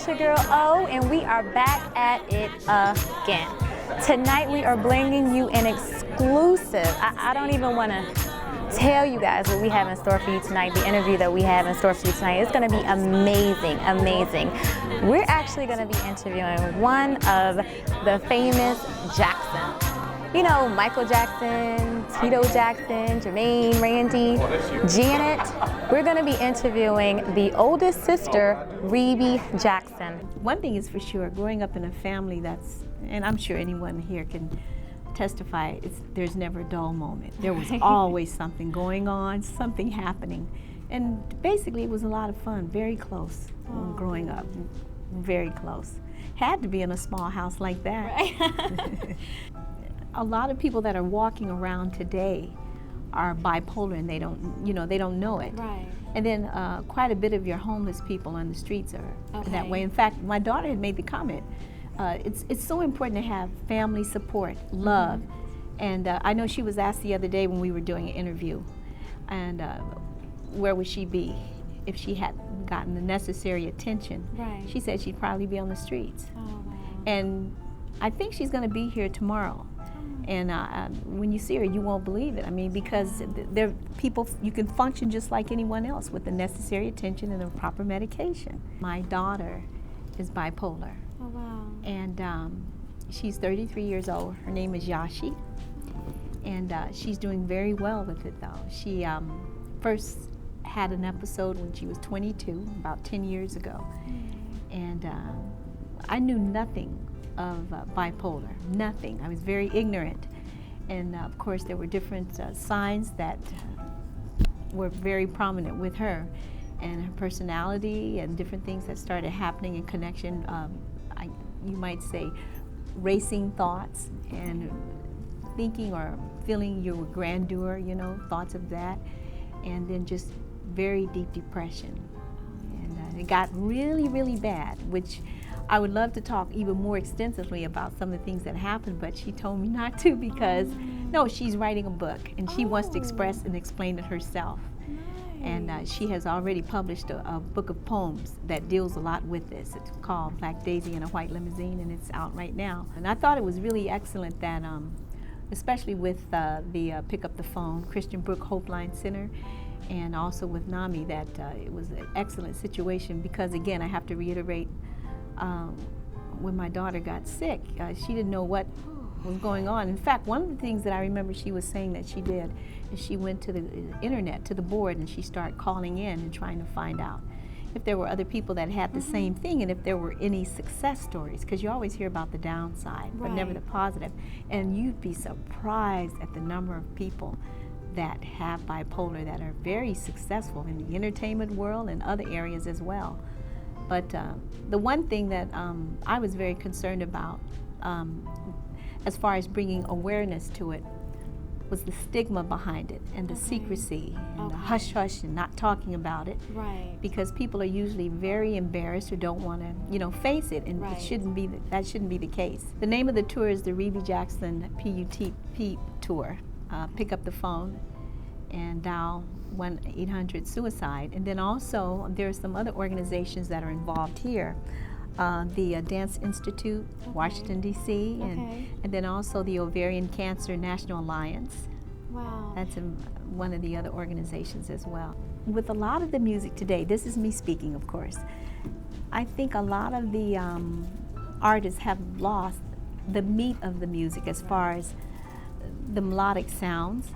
your girl O, and we are back at it again. Tonight we are bringing you an exclusive. I don't even want to tell you guys what we have in store for you tonight, the interview that we have in store for you tonight. It's going to be amazing, amazing. We're actually going to be interviewing one of the famous Jacksons. You know, Michael Jackson, Tito Jackson, Jermaine, Randy, Janet. We're going to be interviewing the oldest sister, Rebbie Jackson. One thing is for sure, growing up in a family that's, and I'm sure anyone here can testify, there's never a dull moment. There was always something going on, something happening. And basically it was a lot of fun, very close growing up, very close. Had to be in a small house like that. Right. A lot of people that are walking around today are bipolar and they don't know it. Right. And then quite a bit of your homeless people on the streets are that way. In fact, my daughter had made the comment, it's so important to have family support, love. And I know she was asked the other day when we were doing an interview, and where would she be if she hadn't gotten the necessary attention? Right. She said she'd probably be on the streets. Oh, wow. And I think she's going to be here tomorrow. And when you see her, you won't believe it. I mean, because they're people, you can function just like anyone else with the necessary attention and the proper medication. My daughter is bipolar. Oh, wow. And she's 33 years old. Her name is Yashi. And she's doing very well with it, though. She first had an episode when she was 22, about 10 years ago. And I knew nothing of bipolar, nothing. I was very ignorant. And of course there were different signs that were very prominent with her, and her personality and different things that started happening in connection, you might say racing thoughts and thinking or feeling your grandeur, you know, thoughts of that, and then just very deep depression. And it got really, really bad, which I would love to talk even more extensively about some of the things that happened, but she told me not to because, no, she's writing a book and she wants to express and explain it herself. Nice. And she has already published a book of poems that deals a lot with this. It's called Black Daisy in a White Limousine, and it's out right now. And I thought it was really excellent that, especially with the Pick Up the Phone, Christian Brook Hope Line Center, and also with NAMI, that it was an excellent situation because, again, I have to reiterate, when my daughter got sick, she didn't know what was going on. In fact, one of the things that I remember she was saying that she did is she went to the internet, to the board, and she started calling in and trying to find out if there were other people that had the same thing and if there were any success stories, because you always hear about the downside, but never the positive. And you'd be surprised at the number of people that have bipolar that are very successful in the entertainment world and other areas as well. But the one thing that I was very concerned about as far as bringing awareness to it was the stigma behind it and the secrecy and the hush-hush and not talking about it. Right. Because people are usually very embarrassed or don't want to, face it, and it shouldn't be that shouldn't be the case. The name of the tour is the Rebbie Jackson PUTP Tour. Pick Up the Phone and dial 1-800-SUICIDE. And then also there are some other organizations that are involved here. The Dance Institute, Washington, D.C., and then also the Ovarian Cancer National Alliance. Wow. That's one of the other organizations as well. With a lot of the music today, this is me speaking, of course, I think a lot of the artists have lost the meat of the music as far as the melodic sounds.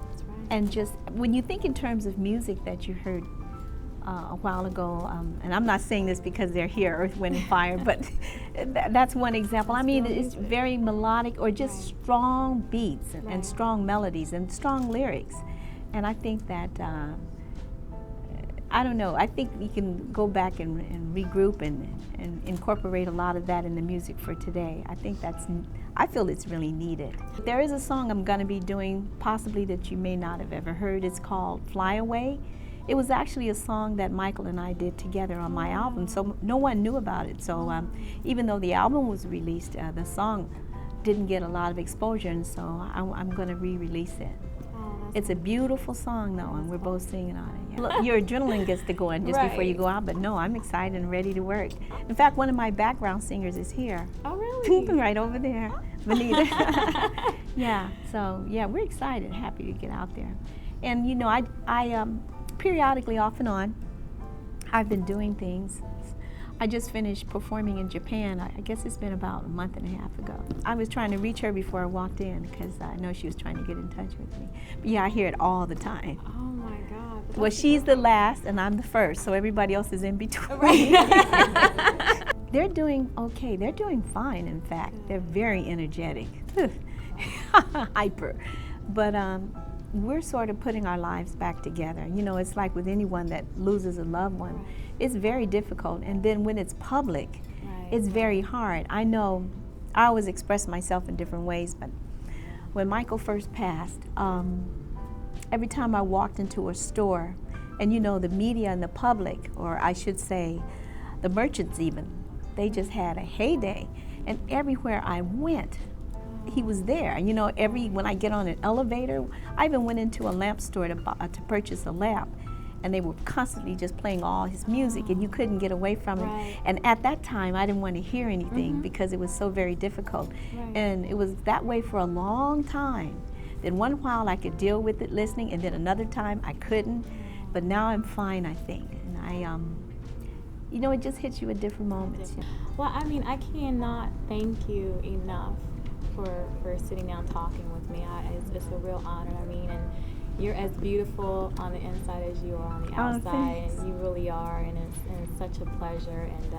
And just when you think in terms of music that you heard a while ago, and I'm not saying this because they're here, Earth, Wind, and Fire, but that's one example. I mean, it's very melodic or just strong beats and strong melodies and strong lyrics. And I think that, I don't know, I think we can go back and regroup and incorporate a lot of that in the music for today. I feel it's really needed. There is a song I'm going to be doing possibly that you may not have ever heard. It's called Fly Away. It was actually a song that Michael and I did together on my album, so no one knew about it. So even though the album was released, the song didn't get a lot of exposure, and so I'm going to re-release it. Oh, It's a beautiful song, though, and we're both singing on it. Yeah. Look, your adrenaline gets to going just before you go out, but no, I'm excited and ready to work. In fact, one of my background singers is here. Oh, really? Right over there, Vanita. Yeah, so, yeah, we're excited, happy to get out there. And, you know, I periodically, off and on, I've been doing things. I just finished performing in Japan. I guess it's been about a month and a half ago. I was trying to reach her before I walked in because I know she was trying to get in touch with me. But yeah, I hear it all the time. Oh my God. Well, she's the last and I'm the first, so everybody else is in between. Right. They're doing okay. They're doing fine, in fact. They're very energetic, hyper. But we're sort of putting our lives back together. You know, it's like with anyone that loses a loved one. It's very difficult, and then when it's public, it's very hard. I know I always express myself in different ways, but when Michael first passed, every time I walked into a store, and you know, the media and the public, or I should say the merchants even, they just had a heyday, and everywhere I went, he was there. You know, when I get on an elevator, I even went into a lamp store to purchase a lamp, and they were constantly just playing all his music, and you couldn't get away from it. Right. And at that time, I didn't want to hear anything because it was so very difficult. Right. And it was that way for a long time. Then one while I could deal with it listening, and then another time I couldn't. But now I'm fine, I think. And you know, it just hits you at different moments. Well, I mean, I cannot thank you enough for sitting down talking with me. It's a real honor. I mean, and you're as beautiful on the inside as you are on the outside, and you really are, and it's such a pleasure. And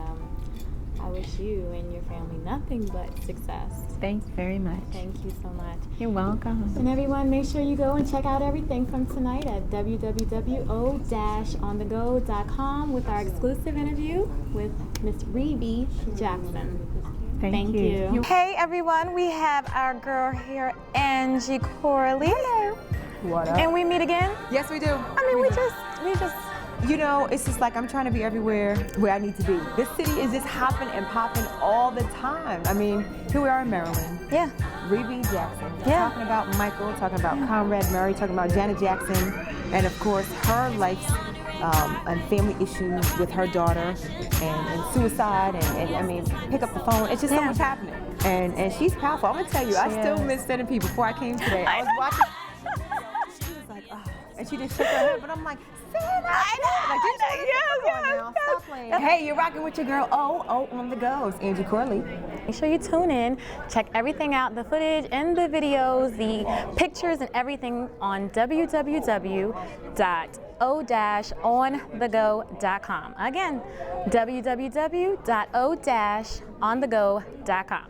I wish you and your family nothing but success. Thanks very much. Thank you so much. You're welcome. And everyone, make sure you go and check out everything from tonight at www.o-onthego.com with our exclusive interview with Miss Rebbie Jackson. Thank you. Hey everyone, we have our girl here, Angie Corley. Hello. What up? And we meet again? Yes, we do. I mean, we just. You know, it's just like I'm trying to be everywhere where I need to be. This city is just hopping and popping all the time. I mean, here we are in Maryland. Yeah. Rebbie Jackson. Yeah. Talking about Michael, talking about Conrad Murray, talking about Janet Jackson, and of course her life and family issues with her daughter and suicide and I mean, pick up the phone. It's just so much happening. And she's powerful. I'm gonna tell you, I still miss sending people before I came today. I was watching. She was like, oh. And she just shook her head, but I'm like, stop playing. Hey, you're rocking with your girl, on the go. It's Angie Corley. Make sure you tune in, check everything out, the footage and the videos, the pictures and everything on www.o-onthego.com. Again, www.o-onthego.com.